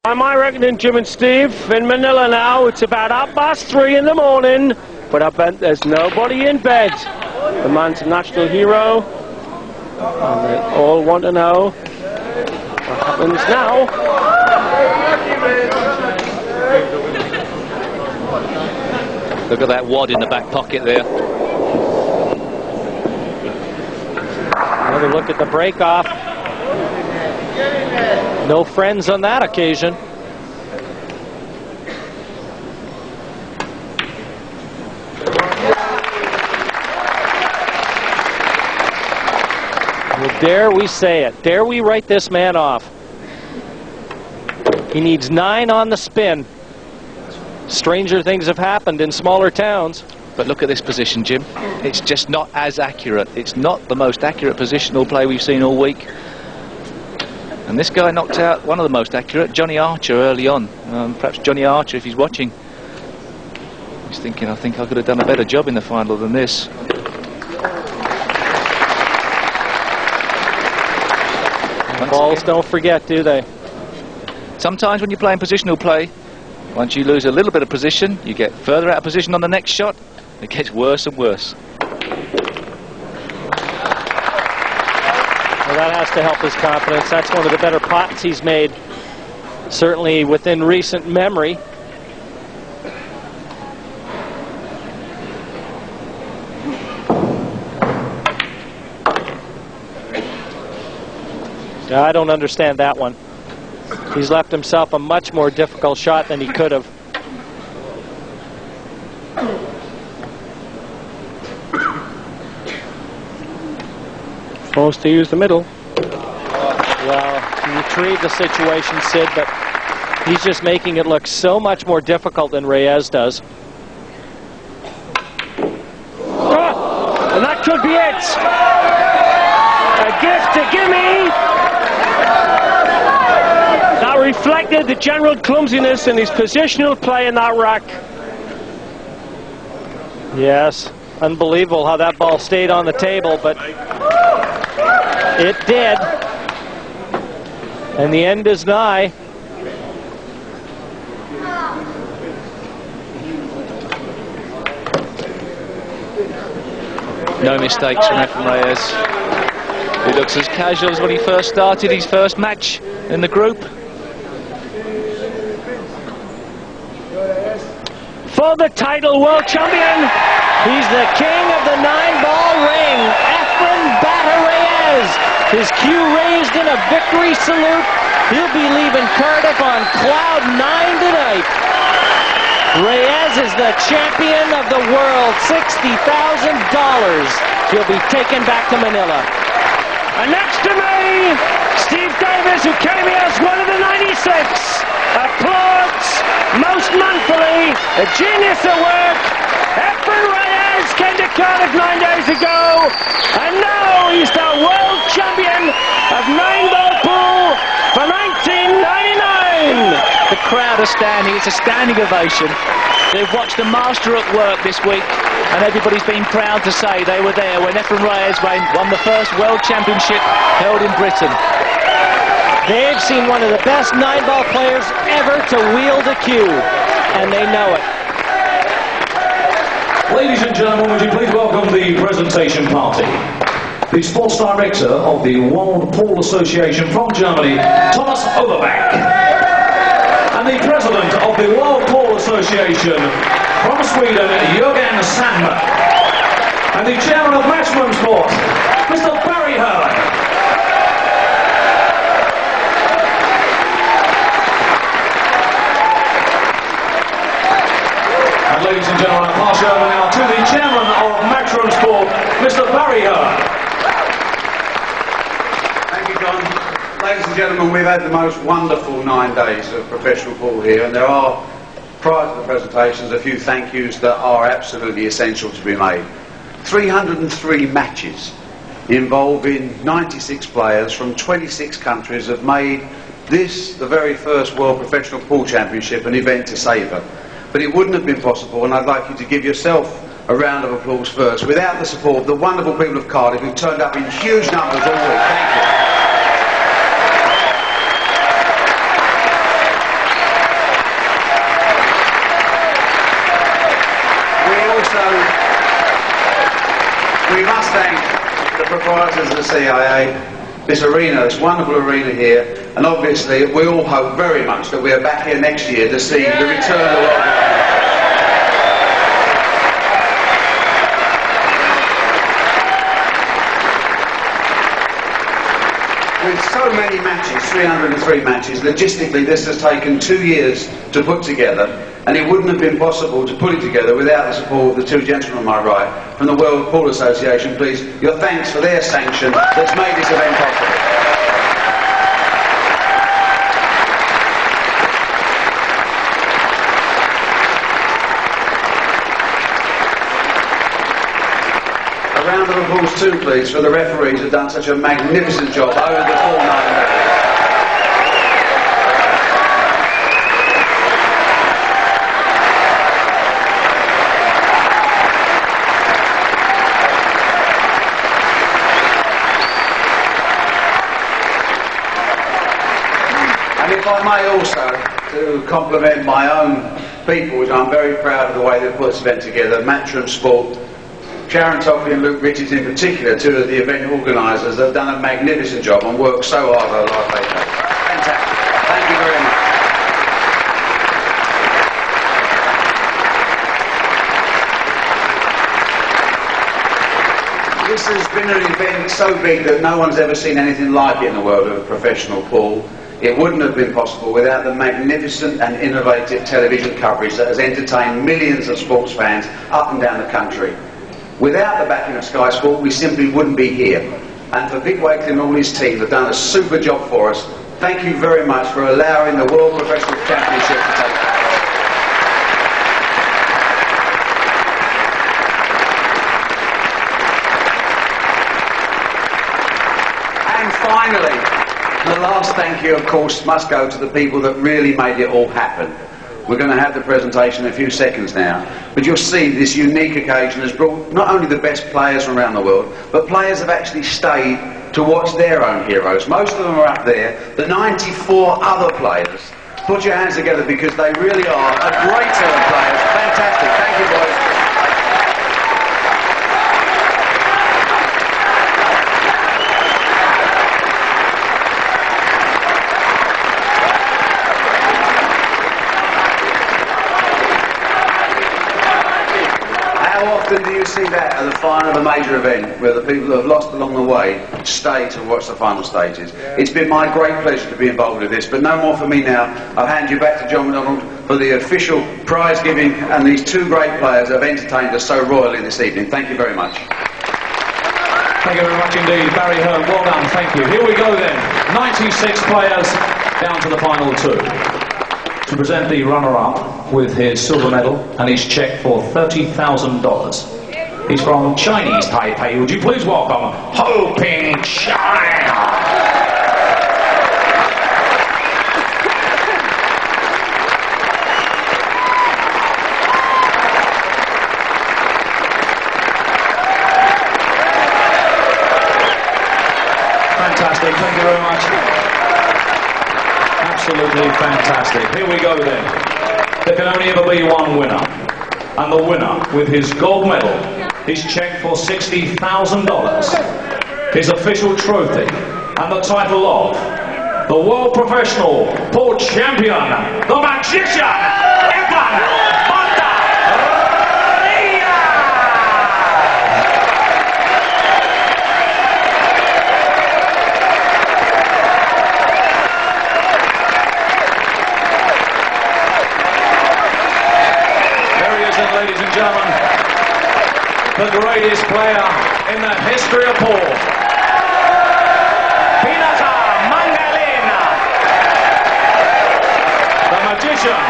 I reckon, Jim and Steve, in Manila now, it's about 3:30 in the morning, but I bet there's nobody in bed. The man's a national hero, and they all want to know what happens now. Look at that wad in the back pocket there. Another look at the break-off. No friends on that occasion. Well, dare we say it? Dare we write this man off? He needs 9 on the spin. Stranger things have happened in smaller towns. But look at this position, Jim. It's just not as accurate. It's not the most accurate positional play we've seen all week. And this guy knocked out one of the most accurate, Johnny Archer, early on. Perhaps Johnny Archer, if he's watching, he's thinking, I think I could have done a better job in the final than this. Balls don't forget, do they? Sometimes when you're playing positional play, once you lose a little bit of position, you get further out of position on the next shot. It gets worse and worse. Well, that has to help his confidence. That's one of the better pots he's made, certainly within recent memory. I don't understand that one. He's left himself a much more difficult shot than he could have. Supposed to use the middle. Well, he retrieved the situation, Sid, but he's just making it look so much more difficult than Reyes does. Oh, and that could be it. A gift to Gimme. That reflected the general clumsiness in his positional play in that rack. Yes, unbelievable how that ball stayed on the table, but it did. And the end is nigh. No mistakes from Efren Reyes. He looks as casual as when he first started his first match in the group. For the title, world champion. He's the king of the 9-ball ring, Efren Reyes. His cue raised in a victory salute. He'll be leaving Cardiff on cloud 9 tonight. Reyes is the champion of the world, $60,000. He'll be taken back to Manila. And next to me, Steve Davis, who came here as one of the 96. Applauds most manfully, a genius at work. Efren Reyes came to Cardiff 9 days ago, and now he's the world champion of 9-ball pool for 1999. The crowd are standing. It's a standing ovation. They've watched the master at work this week, and everybody's been proud to say they were there when Efren Reyes won the first world championship held in Britain. They've seen one of the best 9-ball players ever to wield a cue, and they know it. Ladies and gentlemen, would you please welcome the presentation party. The sports director of the World Pool Association from Germany, Thomas Overbeck. And the president of the World Pool Association from Sweden, Jürgen Sandberg. And the chairman of Maximum Sport, Mr. Barry Hurley. And ladies and gentlemen, I'll pass you over now to the chairman of Maximum Sport, Mr. Barry Hurley. Thank you, John. Ladies and gentlemen, we've had the most wonderful 9 days of professional pool here, and there are, prior to the presentations, a few thank yous that are absolutely essential to be made. 303 matches involving 96 players from 26 countries have made this, the very first World Professional Pool Championship, an event to savour. But it wouldn't have been possible, and I'd like you to give yourself a round of applause first, without the support of the wonderful people of Cardiff who've turned up in huge numbers all week. Thank you. thank the proprietors of the CIA, this arena, this wonderful arena here, and obviously we all hope very much that we are back here next year to see the return of the World. With so many matches, 303 matches, logistically this has taken 2 years to put together, and it wouldn't have been possible to put it together without the support of the two gentlemen on my right from the World Pool Association. Please, your thanks for their sanction that's made this event possible. A round of applause too, please, for the referees who have done such a magnificent job over the full 9 days. And if I may also, to compliment my own people, which I'm very proud of the way they've put this event together, Matchroom Sport, Sharon Toffey and Luke Richards in particular, two of the event organisers, have done a magnificent job and worked so hard over the last 8 days. Fantastic. Thank you very much. This has been an event so big that no one's ever seen anything like it in the world of professional pool. It wouldn't have been possible without the magnificent and innovative television coverage that has entertained millions of sports fans up and down the country. Without the backing of Sky Sport, we simply wouldn't be here. And for Vic Wakely and all his team have done a super job for us. Thank you very much for allowing the World Professional Championship to take place. And finally, the last thank you, of course, must go to the people that really made it all happen. We're going to have the presentation in a few seconds now, but you'll see this unique occasion has brought not only the best players from around the world, but players have actually stayed to watch their own heroes. Most of them are up there. The 94 other players, put your hands together because they really are a great set of players. Fantastic. Thank you, boys. How often do you see that at the final of a major event where the people who have lost along the way stay to watch the final stages? It's been my great pleasure to be involved with this, but no more for me now. I'll hand you back to John McDonald for the official prize giving, and these two great players have entertained us so royally this evening. Thank you very much. Thank you very much indeed, Barry Hearn. Well done, thank you. Here we go then. 96 players down to the final 2. To present the runner-up with his silver medal and his cheque for $30,000. He's from Chinese Taipei. Would you please welcome Ho Ping China? Fantastic, thank you very much. Absolutely fantastic. Here we go then. There can only ever be one winner. And the winner with his gold medal, his cheque for $60,000, his official trophy, and the title of the World Professional Pool Champion, the Magician, Efren Reyes! Ladies and gentlemen, the greatest player in the history of pool. Pinaka Mangalena, the magician.